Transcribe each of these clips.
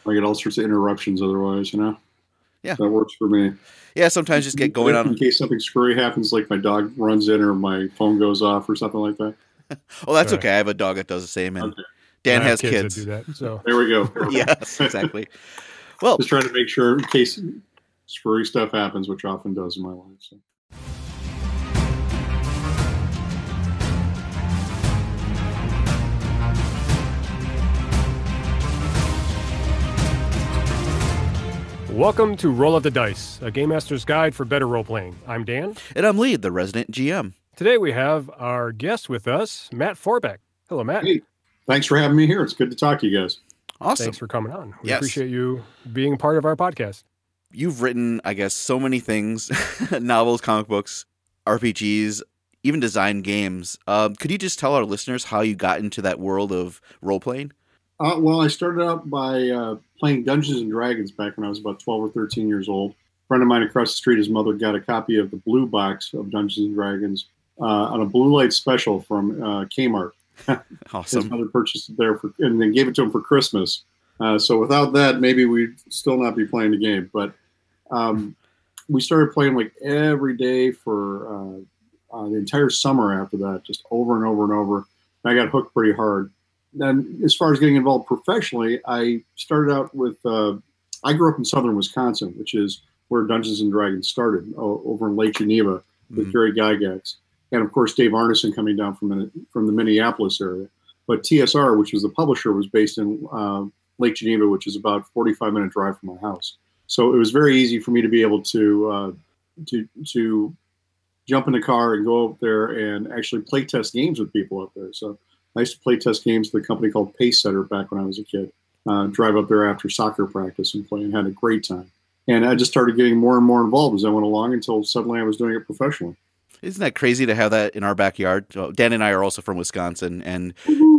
I get all sorts of interruptions otherwise, you know. Yeah. That works for me. Yeah, sometimes just get going In on. case something screwy happens, like my dog runs in or my phone goes off or something like that. Oh, that's Right. okay. I have a dog that does the same, and Okay, And Dan I have has kids that do kids. that. So there we go. Perfect. Yes, exactly. Well, Just trying to make sure in case screwy stuff happens, which often does in my life. So. welcome to Roll of the Dice, a Game Master's Guide for better role-playing. I'm Dan. and I'm Lee, the resident GM. Today we have our guest with us, Matt Forbeck. Hello, Matt. Hey, thanks for having me here. It's good to talk to you guys. Awesome. Thanks for coming on. We Yes. appreciate you being part of our podcast. You've written, I guess, so many things, novels, comic books, RPGs, even designed games. Could you just tell our listeners how you got into that world of role-playing? Well, I started out by playing Dungeons and Dragons back when I was about 12 or 13 years old. A friend of mine across the street, his mother got a copy of the blue box of Dungeons and Dragons on a blue light special from Kmart. His Awesome. mother purchased it there and then gave it to him for Christmas. So without that, maybe we'd still not be playing the game. But we started playing like every day for the entire summer after that, just over and over and over. And I got hooked pretty hard. Then as far as getting involved professionally, I started out with, I grew up in southern Wisconsin, which is where Dungeons and Dragons started, over in Lake Geneva with Gary Gygax. And of course, Dave Arneson coming down from the Minneapolis area. But TSR, which was the publisher, was based in Lake Geneva, which is about a 45-minute drive from my house. So it was very easy for me to be able to jump in the car and go up there and actually play test games with people up there. So I used to play test games with a company called Pace Setter back when I was a kid. Drive up there after soccer practice and play, and had a great time. And I just started getting more and more involved as I went along until suddenly I was doing it professionally. Isn't that crazy to have that in our backyard? So Dan and I are also from Wisconsin, and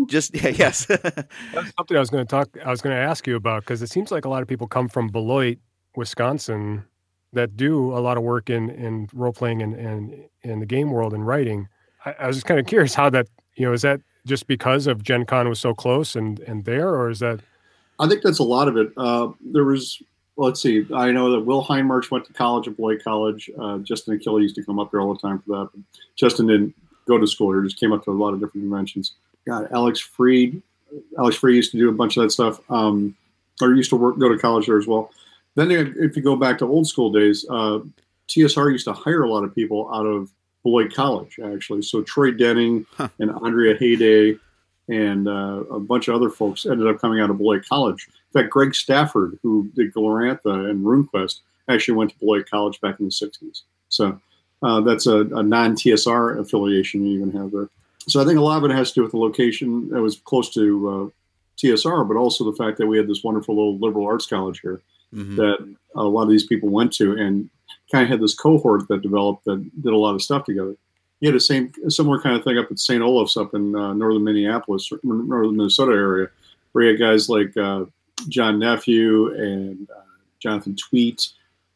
just yes. That's something I was going to ask you about, because it seems like a lot of people come from Beloit, Wisconsin, that do a lot of work in role-playing and in the game world and writing. I was just kind of curious how that, is that just because of Gen Con was so close and there, or is that? I think that's a lot of it. There was, let's see, I know that Will Heinmarch went to college at Beloit College. Justin Achille used to come up there all the time for that. But Justin didn't go to school here, just came up to a lot of different conventions. God, Alex Freed used to do a bunch of that stuff, or used to go to college there as well. Then if you go back to old school days, TSR used to hire a lot of people out of Beloit College, actually. So Troy Denning and Andrea Hayday and a bunch of other folks ended up coming out of Beloit College. In fact, Greg Stafford, who did Glorantha and RuneQuest, actually went to Beloit College back in the 60s. So that's a non-TSR affiliation you even have there. So I think a lot of it has to do with the location. It was close to TSR, but also the fact that we had this wonderful little liberal arts college here that a lot of these people went to, and kind of had this cohort that developed that did a lot of stuff together. You had a similar kind of thing up at St. Olaf's up in northern Minneapolis, northern Minnesota area, where you had guys like John Nephew and Jonathan Tweet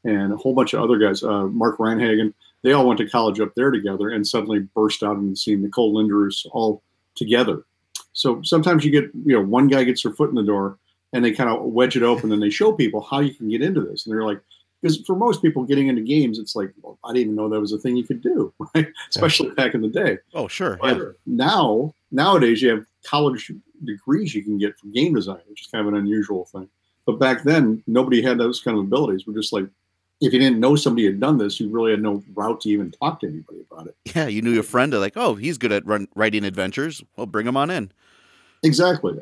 and a whole bunch of other guys, Mark Reinhagen. They all went to college up there together and suddenly burst out into the scene. Nicole Linderus, all together. So sometimes you get, one guy gets their foot in the door and they kind of wedge it open and they show people how you can get into this. And they're like, because for most people getting into games, it's like, well, I didn't even know that was a thing you could do, right? Especially back in the day. Oh, sure. But nowadays you have college degrees you can get for game design, which is kind of an unusual thing. But back then, nobody had those kind of abilities. We're just like, if you didn't know somebody had done this, you really had no route to even talk to anybody about it. Yeah, you knew your friend, like, oh, he's good at writing adventures. Well, bring him on in. Exactly.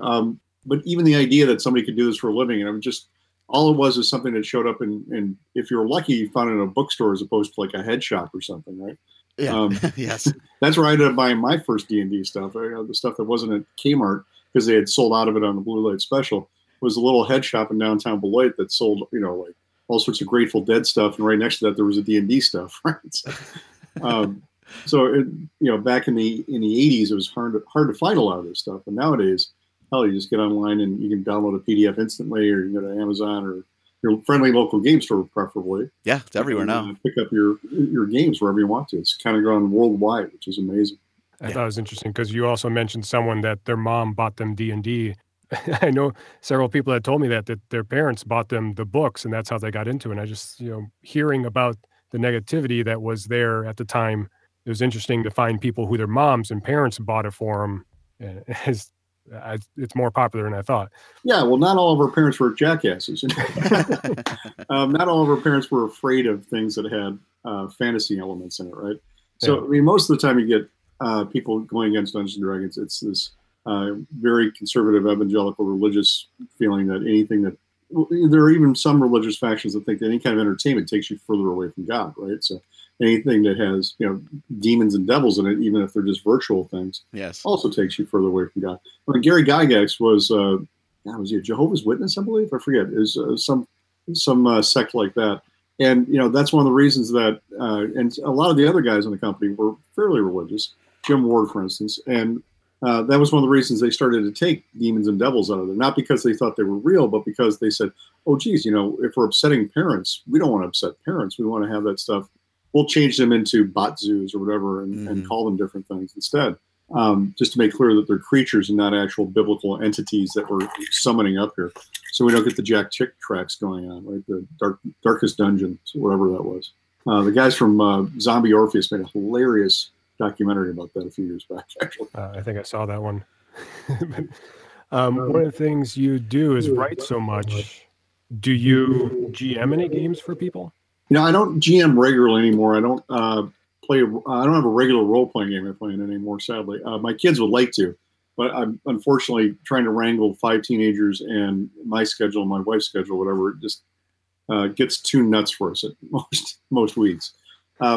But even the idea that somebody could do this for a living, and it was just, all it was is something that showed up in if you were lucky, you found it in a bookstore as opposed to like a head shop or something, right? Yeah. Yes. That's where I ended up buying my first D&D stuff. The stuff that wasn't at Kmart because they had sold out of it on the Blue Light Special. It was a little head shop in downtown Beloit that sold, like all sorts of Grateful Dead stuff, and right next to that there was a D&D stuff, right? So back in the 80s, it was hard to find a lot of this stuff, and nowadays, hell, you just get online and you can download a PDF instantly, or you can go to Amazon or your friendly local game store, preferably. Yeah, it's everywhere now. Pick up your games wherever you want to. It's kind of gone worldwide, which is amazing. I thought it was interesting because you also mentioned someone that their mom bought them D&D. I know several people that told me that their parents bought them the books, and that's how they got into it. And I just, hearing about the negativity that was there at the time, it was interesting to find people who their moms and parents bought it for them. And it's more popular than I thought. Yeah, well, not all of our parents were jackasses. Not all of our parents were afraid of things that had fantasy elements in it, right? So, yeah. I mean, most of the time you get people going against Dungeons and Dragons, it's this very conservative, evangelical, religious feeling that anything that there are even some religious factions that think that any kind of entertainment takes you further away from God, right? So anything that has demons and devils in it, even if they're just virtual things, yes, also takes you further away from God. I mean, Gary Gygax was he a Jehovah's Witness? I believe, I forget, is some sect like that. And that's one of the reasons that and a lot of the other guys in the company were fairly religious. Jim Ward, for instance, and that was one of the reasons they started to take demons and devils out of it. Not because they thought they were real, but because they said, "Oh, geez, if we're upsetting parents, we don't want to upset parents. We want to have that stuff. We'll change them into bot zoos or whatever, and call them different things instead, just to make clear that they're creatures and not actual biblical entities that we're summoning up here. So we don't get the Jack Chick tracks going on, right? The darkest dungeon, whatever that was. The guys from Zombie Orpheus made a hilarious documentary about that a few years back, actually. I think I saw that one. One of the things you do is write so much. Do you GM any games for people? I don't GM regularly anymore. I don't I don't have a regular role-playing game I'm playing anymore, sadly. My kids would like to, but I'm unfortunately trying to wrangle 5 teenagers and my schedule, my wife's schedule, whatever. It just gets too nuts for us at most weeks.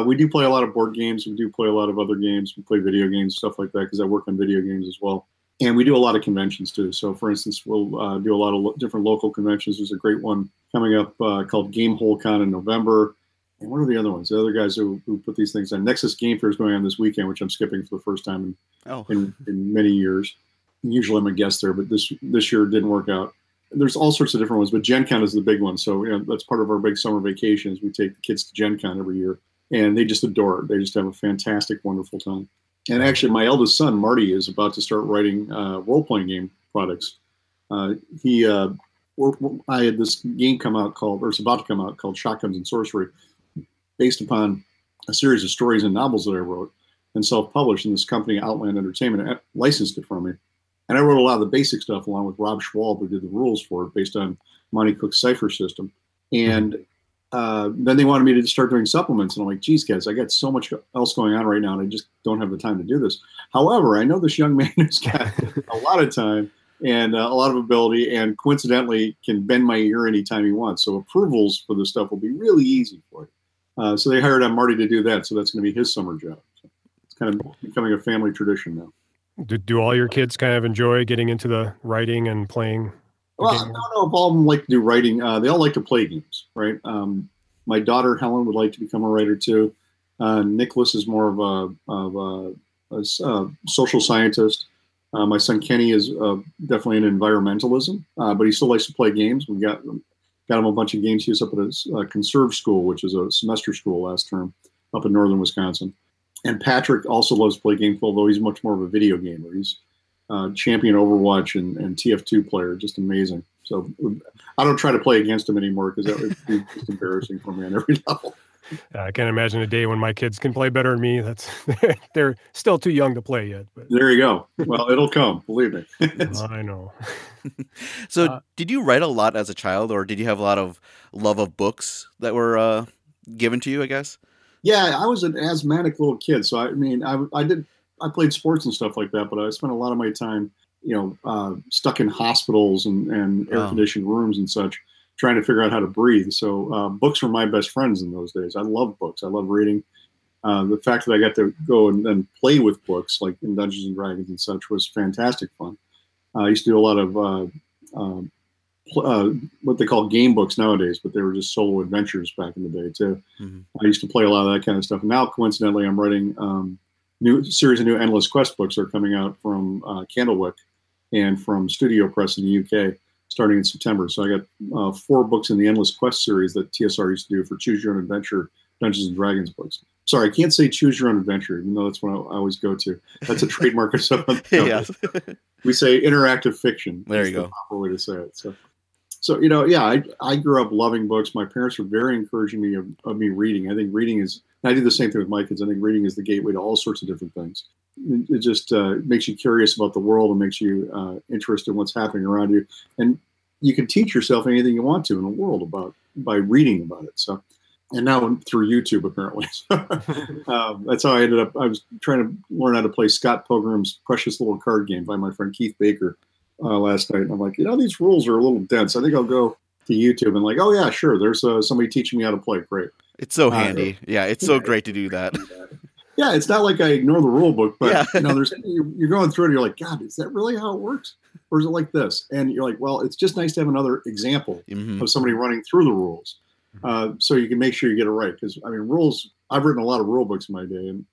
We do play a lot of board games. We do play a lot of other games. We play video games, stuff like that, because I work on video games as well. And we do a lot of conventions, too. So, for instance, we'll do a lot of different local conventions. There's a great one coming up called Game Hole Con in November. And what are the other ones? The other guys who put these things on. Nexus Game Fair is going on this weekend, which I'm skipping for the first time in many years. Usually I'm a guest there, but this year it didn't work out. There's all sorts of different ones, but Gen Con is the big one. So that's part of our big summer vacations. We take the kids to Gen Con every year, and they just adore it. They just have a fantastic, wonderful time. And actually, my eldest son, Marty, is about to start writing role-playing game products. I had this game come out it's about to come out, called Shotguns and Sorcery, based upon a series of stories and novels that I wrote and self-published, and this company, Outland Entertainment, licensed it from me. And I wrote a lot of the basic stuff along with Rob Schwalb, who did the rules for it based on Monty Cook's Cipher system. And then they wanted me to start doing supplements. And I'm like, geez, guys, I got so much else going on right now, and I just don't have the time to do this. However, I know this young man who's got a lot of time and a lot of ability, and coincidentally can bend my ear anytime he wants. So approvals for this stuff will be really easy for you. So they hired on Marty to do that. So that's going to be his summer job. So it's kind of becoming a family tradition now. Do all your kids kind of enjoy getting into the writing and playing? Well, I don't know if all of them like to do writing. They all like to play games, right? My daughter, Helen, would like to become a writer too. Nicholas is more of a social scientist. My son, Kenny, is definitely in environmentalism, but he still likes to play games. We got him a bunch of games. He was up at a conserve school, which is a semester school last term up in northern Wisconsin. And Patrick also loves to play games, although he's much more of a video gamer. He's champion Overwatch and TF2 player, just amazing. So I don't try to play against him anymore because that would be just embarrassing for me on every level. I can't imagine a day when my kids can play better than me. They're still too young to play yet. But. There you go. Well, it'll come, believe me. I know. So did you write a lot as a child, or did you have a lot of love of books that were given to you, I guess? Yeah, I was an asthmatic little kid. So, I mean, I played sports and stuff like that, but I spent a lot of my time, stuck in hospitals and air-conditioned rooms and such, trying to figure out how to breathe. So books were my best friends in those days. I loved books. I loved reading. The fact that I got to go and then play with books, like in Dungeons and Dragons and such, was fantastic fun. I used to do a lot of what they call game books nowadays, but they were just solo adventures back in the day, too. Mm-hmm. I used to play a lot of that kind of stuff. And now, coincidentally, I'm writing new series of new Endless Quest books are coming out from Candlewick and from Studio Press in the UK starting in September. So I got 4 books in the Endless Quest series that TSR used to do for Choose Your Own Adventure Dungeons and Dragons books. Sorry, I can't say choose your own adventure, even though that's what I always go to. That's a trademark of something. Yes. We say interactive fiction. There you the go. proper way to say it. So yeah, I grew up loving books. My parents were very encouraging me of me reading. I think reading is, and I do the same thing with my kids. I think reading is the gateway to all sorts of different things. It just makes you curious about the world and makes you interested in what's happening around you. And you can teach yourself anything you want to in the world by reading about it. So, and now through YouTube, apparently. That's how I ended up. I was trying to learn how to play Scott Pilgrim's Precious Little Card Game by my friend Keith Baker last night. And I'm like, these rules are a little dense. I think I'll go to YouTube and like, oh yeah, sure. There's somebody teaching me how to play. Great. It's so handy. Yeah, it's so great to do that. Yeah, it's not like I ignore the rule book, but Yeah. you're going through it and you're like, God, is that really how it works? Or is it like this? And you're like, well, it's just nice to have another example of somebody running through the rules. So you can make sure you get it right. Because rules, I've written a lot of rule books in my day, and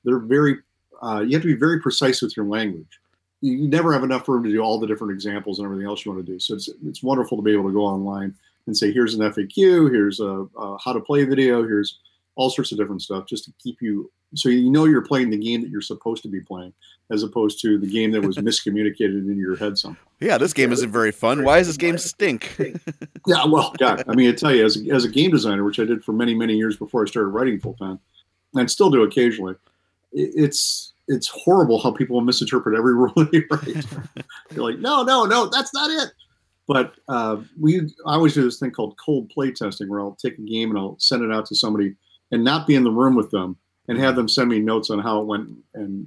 they're very, you have to be very precise with your language. You never have enough room to do all the different examples and everything else you want to do. So it's wonderful to be able to go online and say, here's an FAQ, here's a how to play video, here's all sorts of different stuff, just to keep you, so you're playing the game that you're supposed to be playing, as opposed to the game that was miscommunicated in your head somehow. Yeah, this game isn't very fun. Why does this game stink? Yeah, well, God, I tell you, as a game designer, which I did for many, many years before I started writing full time, and still do occasionally, it's horrible how people misinterpret every rule you write. You're like, no, that's not it. But I always do this thing called cold play testing, where I'll take a game and I'll send it out to somebody and not be in the room with them, and have them send me notes on how it went and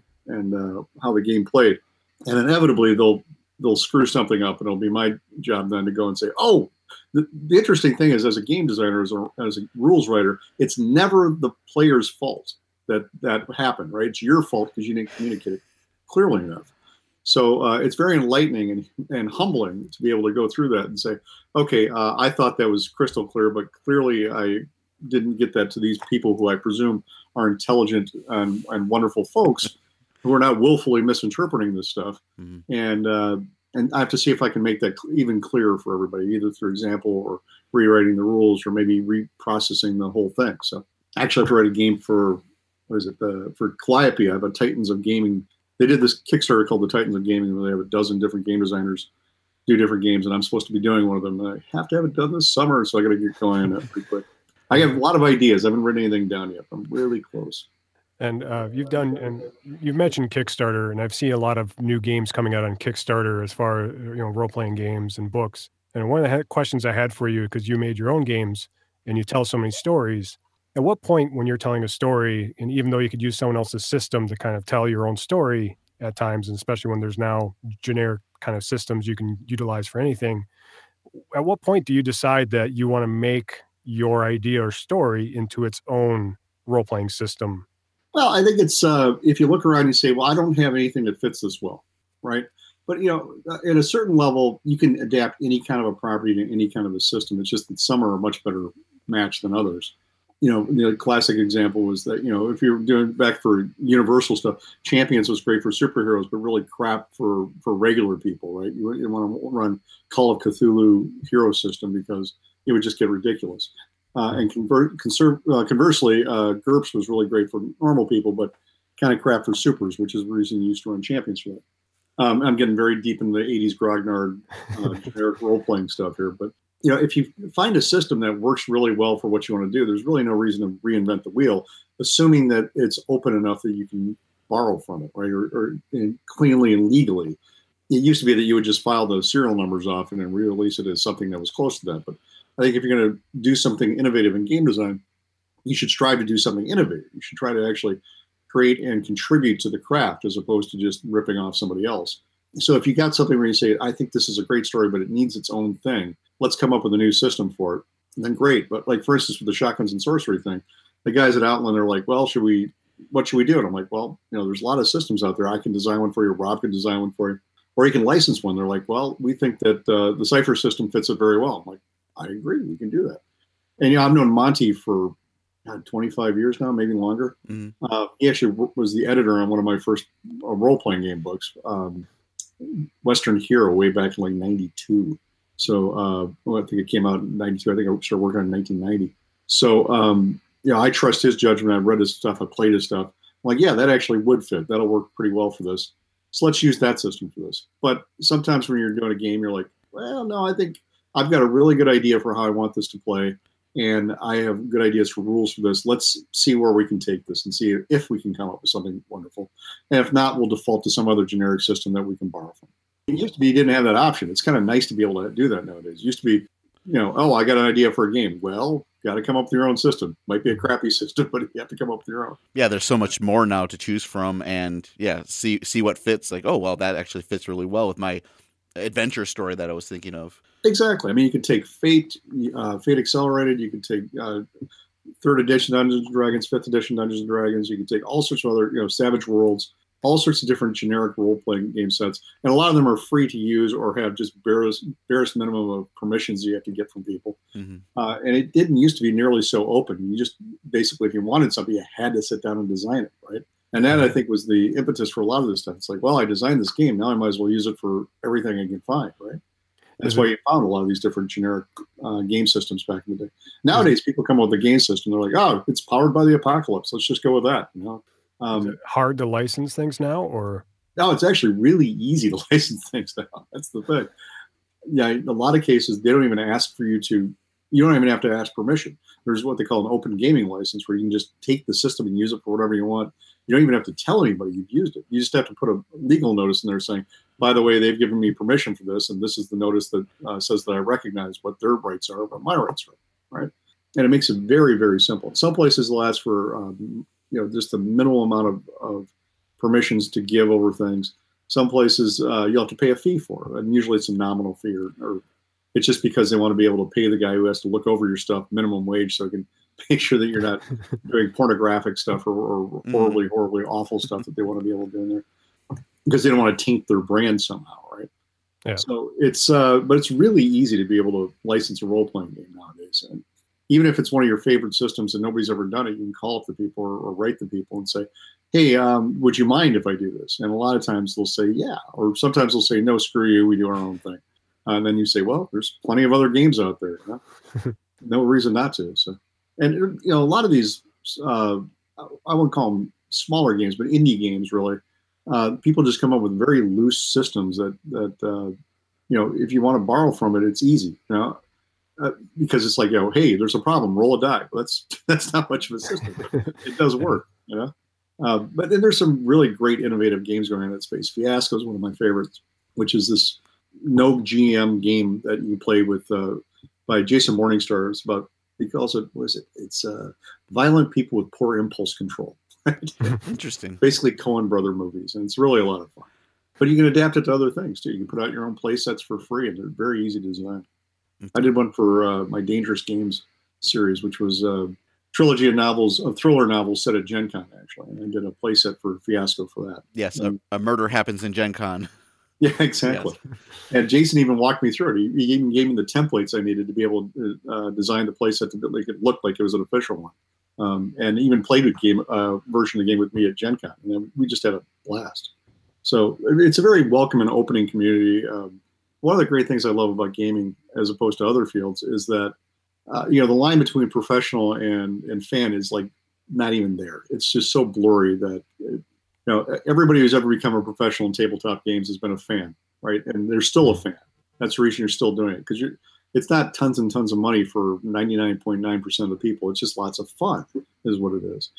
how the game played. And inevitably they'll screw something up, and it'll be my job then to go and say, oh, the interesting thing is, as a game designer, as a rules writer, it's never the player's fault that happened, right? It's your fault because you didn't communicate it clearly enough. So it's very enlightening and humbling to be able to go through that and say, okay, I thought that was crystal clear, but clearly I didn't get that to these people who I presume are intelligent and wonderful folks who are not willfully misinterpreting this stuff. And I have to see if I can make that even clearer for everybody, either through example or rewriting the rules or maybe reprocessing the whole thing. So actually I have to write a game for Calliope. I have a Titans of Gaming. They did this Kickstarter called the Titans of Gaming, where they have a dozen different game designers do different games, and I'm supposed to be doing one of them. And I have to have it done this summer, so I got to get going on that pretty quick. I have a lot of ideas. I haven't written anything down yet. I'm really close. And you've mentioned Kickstarter, and I've seen a lot of new games coming out on Kickstarter as far as role-playing games and books. And one of the questions I had for you, because you made your own games and you tell so many stories, at what point when you're telling a story, and even though you could use someone else's system to kind of tell your own story at times, and especially when there's now generic kind of systems you can utilize for anything, at what point do you decide that you want to make your idea or story into its own role-playing system? Well, I think it's if you look around and you say, well, I don't have anything that fits this well, right? But, at a certain level, you can adapt any kind of a property to any kind of a system. It's just that some are a much better match than others. The classic example was that, if you're doing back for Universal stuff, Champions was great for superheroes, but really crap for regular people, right? You didn't want to run Call of Cthulhu hero system because it would just get ridiculous. And conversely, GURPS was really great for normal people, but kind of crap for supers, which is the reason you used to run Champions for that. I'm getting very deep into the 80s grognard generic role-playing stuff here, but if you find a system that works really well for what you want to do, there's really no reason to reinvent the wheel, assuming that it's open enough that you can borrow from it, right? Or cleanly and legally. It used to be that you would just file those serial numbers off and then re-release it as something that was close to that. But I think if you're going to do something innovative in game design, you should strive to do something innovative. You should try to actually create and contribute to the craft as opposed to just ripping off somebody else. So if you got something where you say, I think this is a great story, but it needs its own thing, let's come up with a new system for it, then great. But like, for instance, with the shotguns and sorcery thing, the guys at Outland are like, well, what should we do? And I'm like, well, there's a lot of systems out there. I can design one for you. Rob can design one for you. Or you can license one. They're like, well, we think that the Cypher system fits it very well. I'm like, I agree. We can do that. And, I've known Monty for 25 years now, maybe longer. Mm-hmm. He actually was the editor on one of my first role-playing game books, Western Hero, way back in like 92. So I think it came out in 92. I think I started working on 1990. So I trust his judgment. I've read his stuff. I played his stuff. I'm like, yeah, that actually would fit. That'll work pretty well for this. So let's use that system for this. But sometimes when you're doing a game, you're like, well, no, I think I've got a really good idea for how I want this to play. And I have good ideas for rules for this. Let's see where we can take this and see if we can come up with something wonderful. And if not, we'll default to some other generic system that we can borrow from. It used to be you didn't have that option. It's kind of nice to be able to do that nowadays. It used to be, oh, I got an idea for a game. Well, got to come up with your own system. Might be a crappy system, but you have to come up with your own. Yeah, there's so much more now to choose from, and see what fits. Like, oh, well, that actually fits really well with my adventure story that I was thinking of. Exactly. I mean, you could take Fate, Fate Accelerated. You could take 3rd edition Dungeons and Dragons, 5th edition Dungeons and Dragons. You could take all sorts of other, Savage Worlds, all sorts of different generic role-playing game sets. And a lot of them are free to use or have just barest minimum of permissions you have to get from people. Mm-hmm. And it didn't used to be nearly so open. You just basically, if you wanted something, you had to sit down and design it, right? And that, I think, was the impetus for a lot of this stuff. It's like, well, I designed this game. Now I might as well use it for everything I can find, right? That's why you found a lot of these different generic game systems back in the day. Nowadays, people come up with a game system. They're like, oh, it's powered by the apocalypse. Let's just go with that, Is it hard to license things now, or? No, it's actually really easy to license things now. That's the thing. Yeah, in a lot of cases, they don't even ask for you to. You don't even have to ask permission. There's what they call an open gaming license, where you can just take the system and use it for whatever you want. You don't even have to tell anybody you've used it. You just have to put a legal notice in there saying, by the way, they've given me permission for this, and this is the notice that says that I recognize what their rights are, what my rights are, right? And it makes it very, very simple. Some places will ask for, just the minimal amount of permissions to give over things. Some places you'll have to pay a fee for, and usually it's a nominal fee, or it's just because they want to be able to pay the guy who has to look over your stuff minimum wage, so they can make sure that you're not doing pornographic stuff or horribly, horribly awful stuff that they want to be able to do in there, because they don't want to taint their brand somehow, right? Yeah. So it's, but it's really easy to be able to license a role-playing game nowadays. And even if it's one of your favorite systems and nobody's ever done it, you can call up the people or write the people and say, hey, would you mind if I do this? And a lot of times they'll say, yeah. Or sometimes they'll say, no, screw you, we do our own thing. And then you say, well, there's plenty of other games out there. No reason not to. So, and a lot of these, I wouldn't call them smaller games, but indie games, really. People just come up with very loose systems that if you want to borrow from it, it's easy, because it's like, hey, there's a problem, roll a die. Well, that's not much of a system. It does work, But then there's some really great innovative games going on in that space. Fiasco is one of my favorites, which is this no GM game that you play with by Jason Morningstar. It's about, he calls it, what is it? It's violent people with poor impulse control. Interesting. Basically Coen brother movies, and it's really a lot of fun. But you can adapt it to other things too. You can put out your own play sets for free, and they're very easy to design. I did one for my Dangerous Games series, which was a trilogy of novels, of thriller novels set at Gen Con, actually. And I did a play set for Fiasco for that. Yes, a murder happens in Gen Con. Yeah, exactly. Yes. And Jason even walked me through it. He even gave me the templates I needed to be able to design the play set to make it look like it was an official one. And even played with version of the game with me at Gen Con. And then we just had a blast. So it's a very welcome and opening community. One of the great things I love about gaming, as opposed to other fields, is that the line between professional and fan is like not even there. It's just so blurry that everybody who's ever become a professional in tabletop games has been a fan, right? And they're still a fan. That's the reason you're still doing it, because it's not tons and tons of money for 99.9% of the people. It's just lots of fun, is what it is.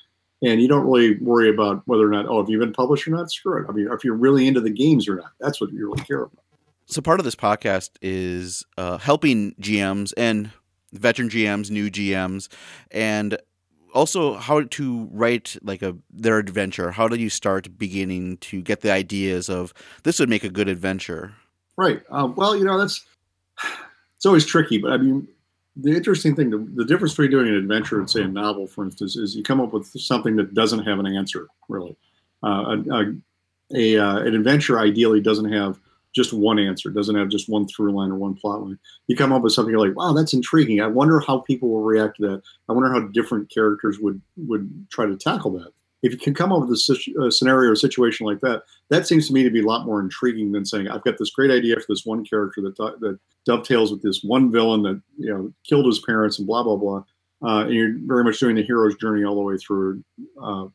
And you don't really worry about whether or not, have you been published or not? Screw it. I mean, if you're really into the games or not, that's what you really care about. So part of this podcast is helping GMs and veteran GMs, new GMs, and also how to write their adventure. How do you start beginning to get the ideas of this would make a good adventure? Right. It's always tricky, but I mean, the interesting thing, the difference between doing an adventure and say a novel, for instance, is you come up with something that doesn't have an answer, really. An adventure ideally doesn't have just one answer, doesn't have just one through line or one plot line. You come up with something you're like, wow, that's intriguing. I wonder how people will react to that. I wonder how different characters would try to tackle that. If you can come up with a scenario or situation like that, that seems to me to be a lot more intriguing than saying, I've got this great idea for this one character that dovetails with this one villain that killed his parents and blah, blah, blah. and you're very much doing the hero's journey all the way through,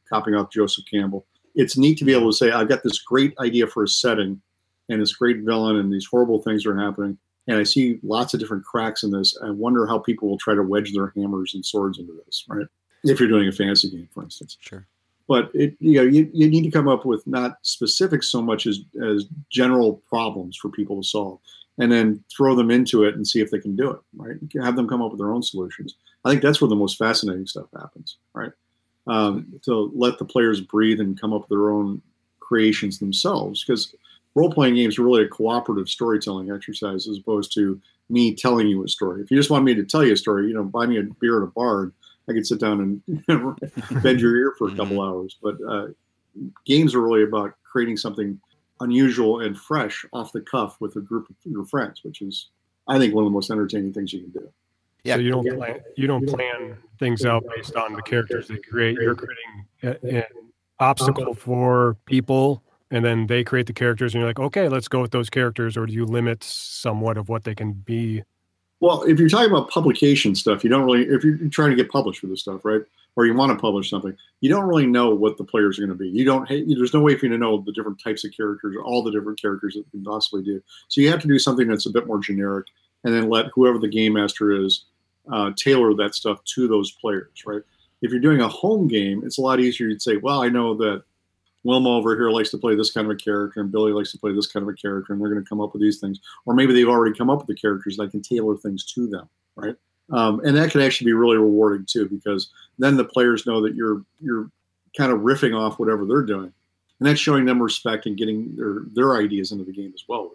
copying off Joseph Campbell. It's neat to be able to say, I've got this great idea for a setting and this great villain and these horrible things are happening. And I see lots of different cracks in this. I wonder how people will try to wedge their hammers and swords into this, right? If you're doing a fantasy game, for instance. Sure. But you need to come up with not specifics so much as general problems for people to solve, and then throw them into it and see if they can do it, right? Have them come up with their own solutions. I think that's where the most fascinating stuff happens, right? To let the players breathe and come up with their own creations themselves, because role-playing games are really a cooperative storytelling exercise as opposed to me telling you a story. If you just want me to tell you a story, buy me a beer at a bar and I could sit down and bend your ear for a couple hours. But games are really about creating something unusual and fresh off the cuff with a group of your friends, which is, I think, one of the most entertaining things you can do. Yeah. So you don't plan things out based on the characters they create. You're creating an obstacle for people, and then they create the characters, and you're like, okay, let's go with those characters. Or do you limit somewhat of what they can be? Well, if you're talking about publication stuff, you don't really, if you're trying to get published with this stuff, right? Or you want to publish something, you don't really know what the players are going to be. There's no way for you to know the different types of characters or all the different characters that you can possibly do. So you have to do something that's a bit more generic, and then let whoever the game master is tailor that stuff to those players, right? If you're doing a home game, it's a lot easier. You'd say, well, I know that Wilma over here likes to play this kind of a character, and Billy likes to play this kind of a character, and they're going to come up with these things. Or maybe they've already come up with the characters, and I can tailor things to them, right? And that can actually be really rewarding too, because then the players know that you're kind of riffing off whatever they're doing, and that's showing them respect and getting their ideas into the game as well.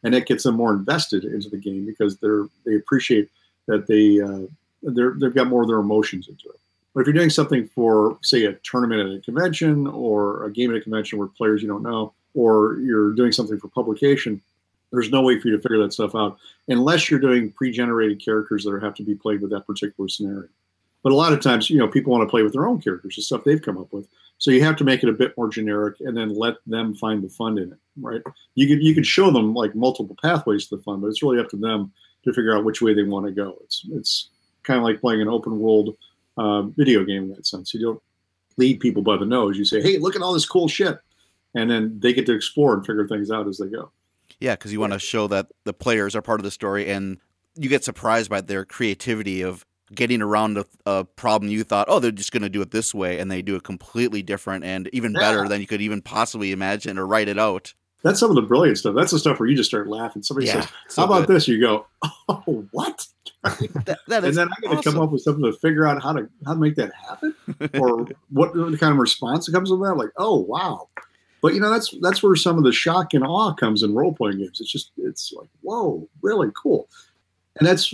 And that gets them more invested into the game because they appreciate that they've got more of their emotions into it. But if you're doing something for, say, a tournament at a convention or a game at a convention where players you don't know, or you're doing something for publication, there's no way for you to figure that stuff out unless you're doing pre-generated characters that have to be played with that particular scenario. But a lot of times, people want to play with their own characters, the stuff they've come up with. So you have to make it a bit more generic and then let them find the fun in it, right? You could show them like multiple pathways to the fun, but it's really up to them to figure out which way they want to go. It's kind of like playing an open world video game in that sense. You don't lead people by the nose. You say, hey, look at all this cool shit. And then they get to explore and figure things out as they go. Yeah, because you want to show that the players are part of the story, and you get surprised by their creativity of getting around a problem you thought, they're just going to do it this way, and they do it completely different and even better than you could even possibly imagine or write it out. That's some of the brilliant stuff. That's the stuff where you just start laughing. Somebody says, how about this? You go, oh, what? That and then I got to come up with something to figure out how to make that happen, or what kind of response that comes with that. Like, oh, wow. But that's where some of the shock and awe comes in role playing games. It's like, whoa, really cool. And that's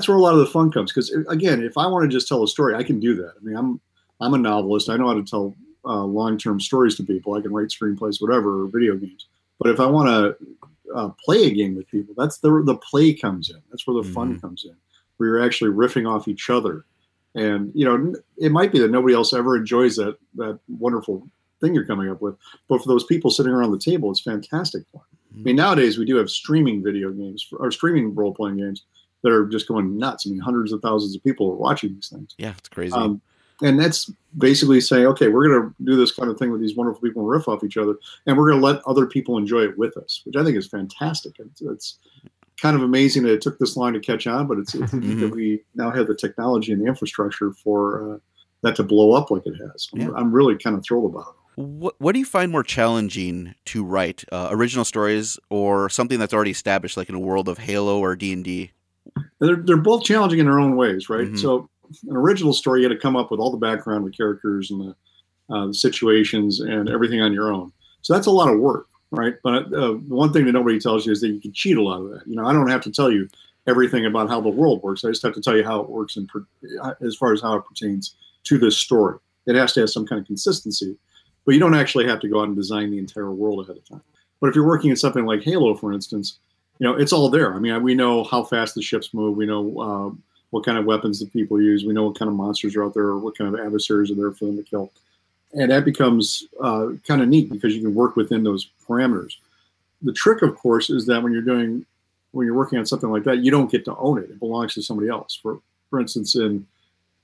where a lot of the fun comes. Because again, if I want to just tell a story, I can do that. I mean, I'm a novelist. I know how to tell long-term stories to people. I can write screenplays, whatever, or video games. But if I want to play a game with people, that's the play comes in. That's where the fun comes in, where you're actually riffing off each other. And it might be that nobody else ever enjoys that wonderful thing you're coming up with, but for those people sitting around the table, it's fantastic fun. I mean, nowadays we do have streaming video games or streaming role-playing games that are just going nuts. I mean, hundreds of thousands of people are watching these things. Yeah, it's crazy. And that's basically saying, okay, we're going to do this kind of thing with these wonderful people and riff off each other, and we're going to let other people enjoy it with us, which I think is fantastic. It's kind of amazing that it took this long to catch on, but it's that we now have the technology and the infrastructure for that to blow up like it has. I'm really kind of thrilled about it. What do you find more challenging to write? Original stories or something that's already established, like in a world of Halo or D&D? They're both challenging in their own ways, right? So an original story, you got to come up with all the background, the characters, and the situations, and everything on your own. So that's a lot of work, right? But one thing that nobody tells you is that you can cheat a lot of that. I don't have to tell you everything about how the world works. I just have to tell you how it works as far as how it pertains to this story. It has to have some kind of consistency. But you don't actually have to go out and design the entire world ahead of time. But if you're working in something like Halo, for instance, it's all there. I mean, we know how fast the ships move. We know what kind of weapons the people use. We know what kind of monsters are out there, or what kind of adversaries are there for them to kill. And that becomes kind of neat because you can work within those parameters. The trick, of course, is that when you're working on something like that, you don't get to own it. It belongs to somebody else. For instance, in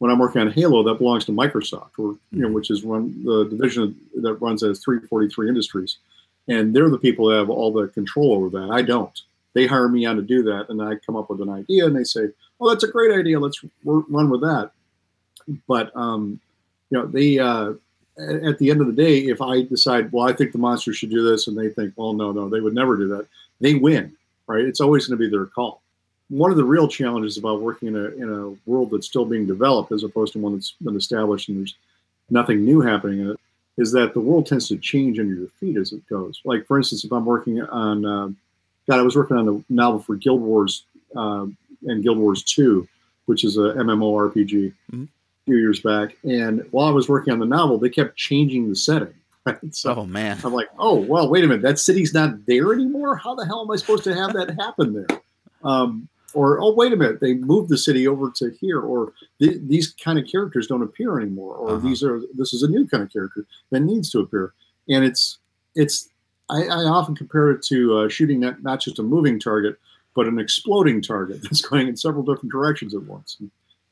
when I'm working on Halo, that belongs to Microsoft, or which is the division that runs as 343 Industries, and they're the people that have all the control over that. I don't. They hire me on to do that, and I come up with an idea, and they say, "Oh, that's a great idea. Let's run with that." But they at the end of the day, if I decide, well, I think the monster should do this, and they think, well, no, they would never do that, they win, right? It's always going to be their call. One of the real challenges about working in a world that's still being developed, as opposed to one that's been established and there's nothing new happening in it, is that the world tends to change under your feet as it goes. Like, for instance, if I'm working on, I was working on a novel for Guild Wars and Guild Wars 2, which is a MMORPG, a few years back. And while I was working on the novel, they kept changing the setting. Right? So oh, man. I'm like, oh, well, wait a minute. That city's not there anymore? How the hell am I supposed to have that happen there? Or, oh, wait a minute, they moved the city over to here, or these kind of characters don't appear anymore, or this is a new kind of character that needs to appear. And I often compare it to shooting not just a moving target, but an exploding target that's going in several different directions at once.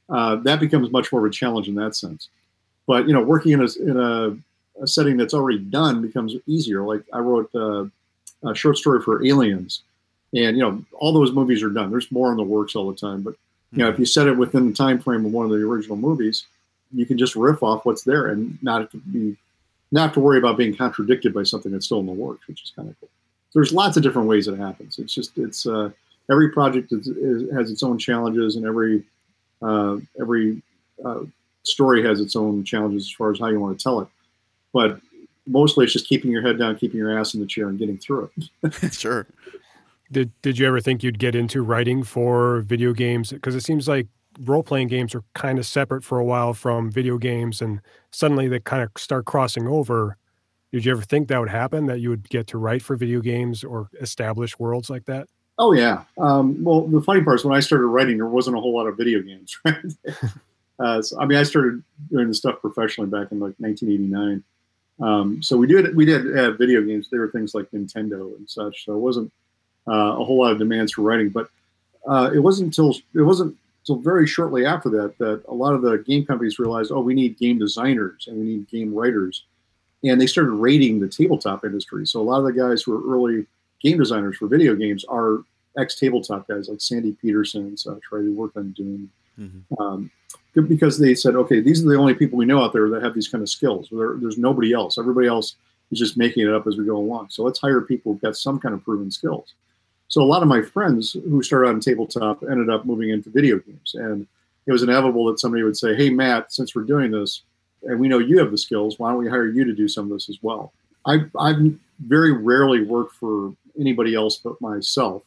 That becomes much more of a challenge in that sense. But working in a setting that's already done becomes easier. Like, I wrote a short story for Aliens. And, all those movies are done. There's more in the works all the time. But, if you set it within the time frame of one of the original movies, you can just riff off what's there and not have to worry about being contradicted by something that's still in the works, which is kind of cool. There's lots of different ways it happens. It's every project has its own challenges, and every story has its own challenges as far as how you want to tell it. But mostly it's just keeping your head down, keeping your ass in the chair, and getting through it. Sure. Did you ever think you'd get into writing for video games? Because it seems like role-playing games are kind of separate for a while from video games, and suddenly they kind of start crossing over. Did you ever think that would happen, that you would get to write for video games or establish worlds like that? Oh, yeah. Well, the funny part is when I started writing, there wasn't a whole lot of video games, right? I started doing this stuff professionally back in like 1989. So we did have video games. There were things like Nintendo and such. So it wasn't a whole lot of demands for writing, but it wasn't until very shortly after that a lot of the game companies realized, oh, we need game designers and we need game writers, and they started raiding the tabletop industry. So a lot of the guys who were early game designers for video games are ex-tabletop guys like Sandy Peterson and such, right? Who worked on Doom, because they said, okay, these are the only people we know out there that have these kind of skills. There's nobody else. Everybody else is just making it up as we go along. So let's hire people who've got some kind of proven skills. So a lot of my friends who started on tabletop ended up moving into video games. And it was inevitable that somebody would say, hey, Matt, since we're doing this, and we know you have the skills, why don't we hire you to do some of this as well? I've very rarely worked for anybody else but myself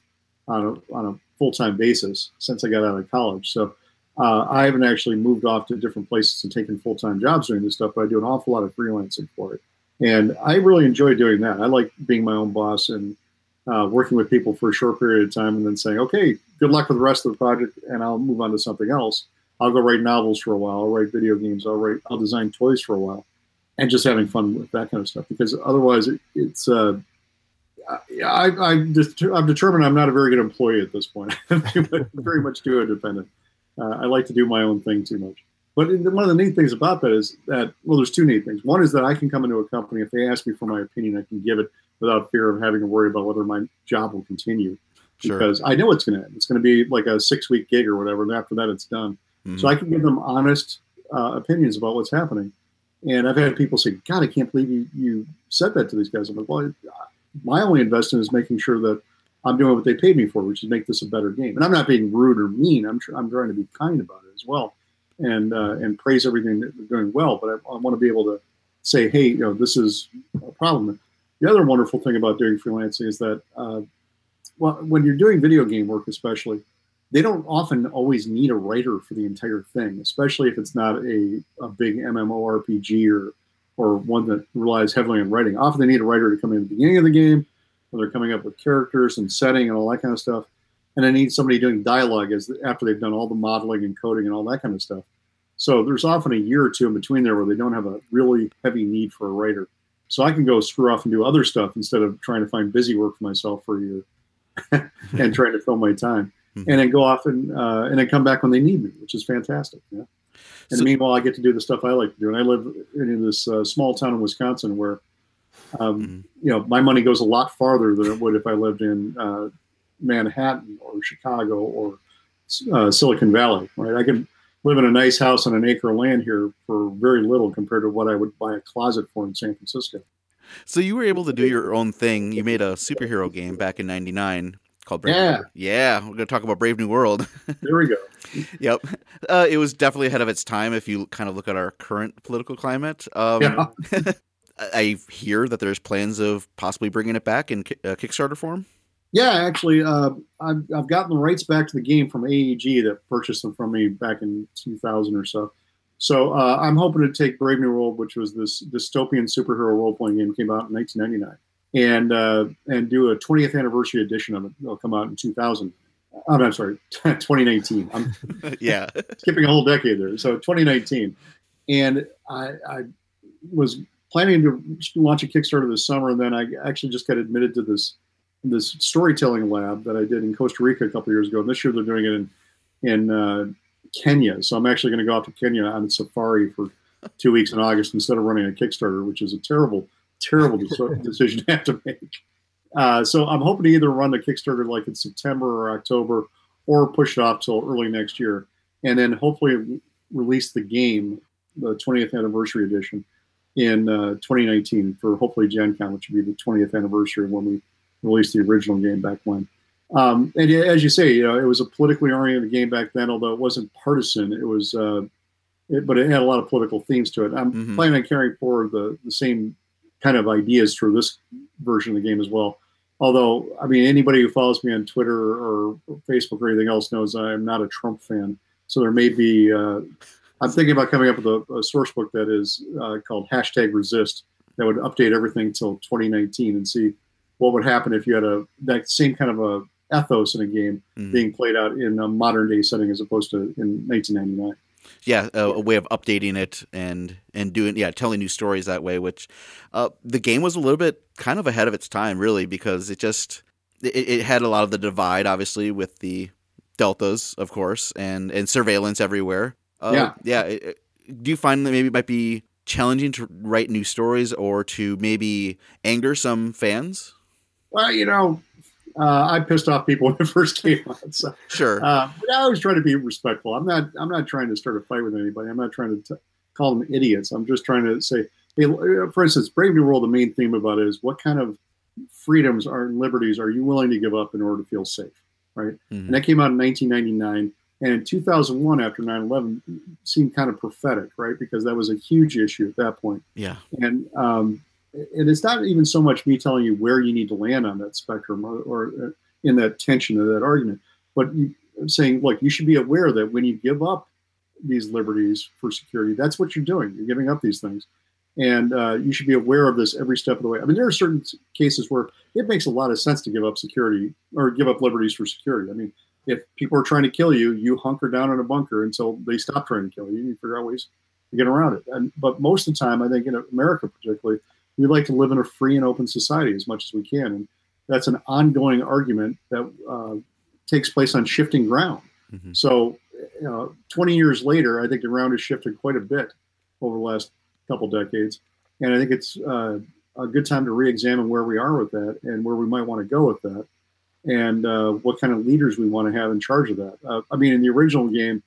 on a full-time basis since I got out of college. So I haven't actually moved off to different places and taken full-time jobs doing this stuff, but I do an awful lot of freelancing for it. And I really enjoy doing that. I like being my own boss and working with people for a short period of time and then saying, okay, good luck with the rest of the project, and I'll move on to something else. I'll go write novels for a while. I'll write video games. I'll design toys for a while, and just having fun with that kind of stuff. Because otherwise, I've determined I'm not a very good employee at this point. I'm very much too independent. I like to do my own thing too much. But one of the neat things about that is that, well, there's two neat things. One is that I can come into a company, if they ask me for my opinion, I can give it without fear of having to worry about whether my job will continue. Sure. Because I know it's going to end. It's going to be like a 6-week gig or whatever, and after that it's done. Mm-hmm. So I can give them honest opinions about what's happening. And I've had people say, God, I can't believe you said that to these guys. I'm like, well, my only investment is making sure that I'm doing what they paid me for, which is make this a better game. And I'm not being rude or mean. I'm trying to be kind about it as well, and praise everything that they're doing well. But I want to be able to say, hey, this is a problem. The other wonderful thing about doing freelancing is that, when you're doing video game work, especially, they don't often always need a writer for the entire thing, especially if it's not a big MMORPG or one that relies heavily on writing. Often they need a writer to come in at the beginning of the game, when they're coming up with characters and setting and all that kind of stuff. And they need somebody doing dialogue after they've done all the modeling and coding and all that kind of stuff. So there's often a year or two in between there where they don't have a really heavy need for a writer. So I can go screw off and do other stuff instead of trying to find busy work for myself for a year and trying to fill my time. Mm-hmm. And then go off and then come back when they need me, which is fantastic. Yeah. And So, meanwhile, I get to do the stuff I like to do. And I live in this small town in Wisconsin where, my money goes a lot farther than it would if I lived in Manhattan or Chicago or Silicon Valley. Right? I could live in a nice house on an acre of land here for very little compared to what I would buy a closet for in San Francisco. so you were able to do your own thing. You made a superhero game back in '99 called Brave. Yeah. Yeah, we're gonna talk about Brave New World. There we go. Yep, it was definitely ahead of its time if you kind of look at our current political climate. Yeah. I hear that there's plans of possibly bringing it back in Kickstarter form. Yeah, actually, I've gotten the rights back to the game from AEG that purchased them from me back in 2000 or so. So I'm hoping to take Brave New World, which was this dystopian superhero role-playing game, came out in 1999, and do a 20th anniversary edition of it. It'll come out in 2000. I'm sorry, 2019. I'm Yeah, skipping a whole decade there. So 2019, and I was planning to launch a Kickstarter this summer, and then I actually just got admitted to this storytelling lab that I did in Costa Rica a couple of years ago. And this year they're doing it in Kenya. So I'm actually going to go out to Kenya on safari for 2 weeks in August instead of running a Kickstarter, which is a terrible, terrible decision to have to make. So I'm hoping to either run the Kickstarter like in September or October, or push it off till early next year, and then hopefully release the game, the 20th anniversary edition, in 2019 for hopefully Gen Con, which would be the 20th anniversary when we released the original game back when. And as you say, it was a politically oriented game back then, although it wasn't partisan. It was, but it had a lot of political themes to it. I'm planning on carrying forward the same kind of ideas through this version of the game as well. Although, I mean, anybody who follows me on Twitter or Facebook or anything else knows I'm not a Trump fan. So there may be, I'm thinking about coming up with a source book that is called #resist that would update everything until 2019 and see what would happen if you had that same kind of a ethos in a game being played out in a modern day setting as opposed to in 1999. Yeah, a way of updating it and doing telling new stories that way. Which the game was a little bit kind of ahead of its time, really, because it had a lot of the divide, obviously, with the deltas, of course, and surveillance everywhere. Do you find that maybe it might be challenging to write new stories or to maybe anger some fans? Well, I pissed off people when it first came out. So, sure. But I always try to be respectful. I'm not trying to start a fight with anybody. I'm not trying to call them idiots. I'm just trying to say, hey, for instance, Brave New World, the main theme about it is what kind of freedoms and liberties are you willing to give up in order to feel safe, right? And that came out in 1999. And in 2001, after 9/11, seemed kind of prophetic, right? Because that was a huge issue at that point. Yeah. And it's not even so much me telling you where you need to land on that spectrum or in that tension of that argument, but saying, look, you should be aware that when you give up these liberties for security, that's what you're doing. You're giving up these things. And you should be aware of this every step of the way. I mean, there are certain cases where it makes a lot of sense to give up security or give up liberties for security. I mean, if people are trying to kill you, you hunker down in a bunker until they stop trying to kill you. You figure out ways to get around it. But most of the time, I think in America particularly, we like to live in a free and open society as much as we can. And that's an ongoing argument that takes place on shifting ground. So 20 years later, I think the ground has shifted quite a bit over the last couple decades. And I think it's a good time to re-examine where we are with that and where we might want to go with that. And what kind of leaders we want to have in charge of that. I mean, in the original game,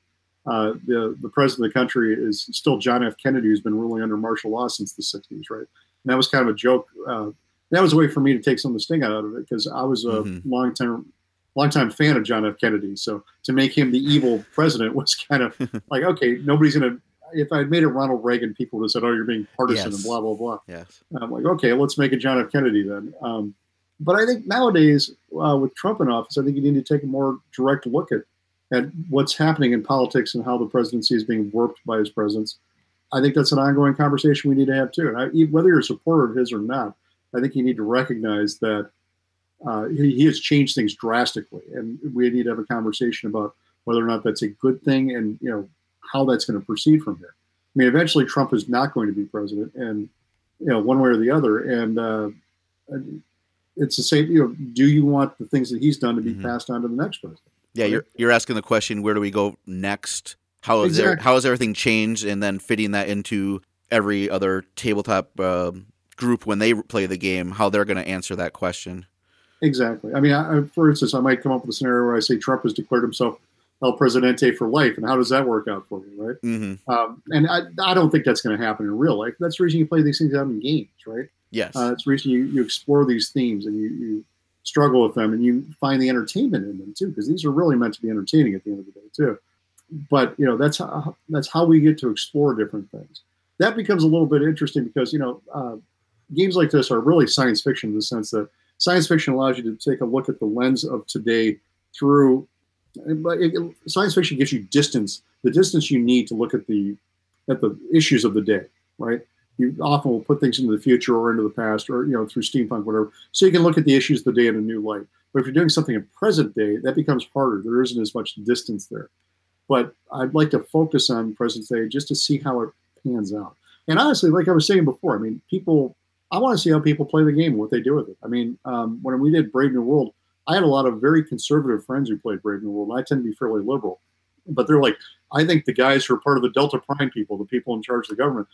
the president of the country is still John F. Kennedy, who's been ruling under martial law since the 60s, right? And that was kind of a joke. That was a way for me to take some of the sting out of it because I was a longtime fan of John F. Kennedy. So to make him the evil president was kind of like, okay, nobody's going to. If I had made it Ronald Reagan, people would have said, "Oh, you're being partisan," and blah blah blah. Yes. And I'm like, okay, let's make it John F. Kennedy then. But I think nowadays, with Trump in office, I think you need to take a more direct look at what's happening in politics and how the presidency is being warped by his presence. I think that's an ongoing conversation we need to have too. And whether you're a supporter of his or not, I think you need to recognize that he has changed things drastically, and we need to have a conversation about whether or not that's a good thing and how that's going to proceed from here. I mean, eventually Trump is not going to be president, and one way or the other, and it's the same. Do you want the things that he's done to be passed on to the next president? Yeah, you're asking the question: where do we go next? How Exactly. how has everything changed, and then fitting that into every other tabletop group when they play the game, how they're going to answer that question. Exactly. I mean, for instance, I might come up with a scenario where I say Trump has declared himself El Presidente for life, and how does that work out for you, right? Mm-hmm. And I don't think that's going to happen in real life. That's the reason you play these things out in games, right? Yes. That's the reason you explore these themes and you struggle with them and you find the entertainment in them too, because these are really meant to be entertaining at the end of the day too. But that's how we get to explore different things. That becomes a little bit interesting because games like this are really science fiction in the sense that science fiction allows you to take a look at the lens of today through. But science fiction gives you distance, the distance you need to look at the issues of the day, right? You often will put things into the future or into the past, or through steampunk, whatever, so you can look at the issues of the day in a new light. But if you're doing something in present day, that becomes harder. There isn't as much distance there. But I'd like to focus on present day just to see how it pans out. And honestly, like I was saying before, I mean, I want to see how people play the game and what they do with it. I mean, when we did Brave New World, I had a lot of very conservative friends who played Brave New World. I tend to be fairly liberal, but they're like, I think the guys who are part of the Delta Prime people, the people in charge of the government,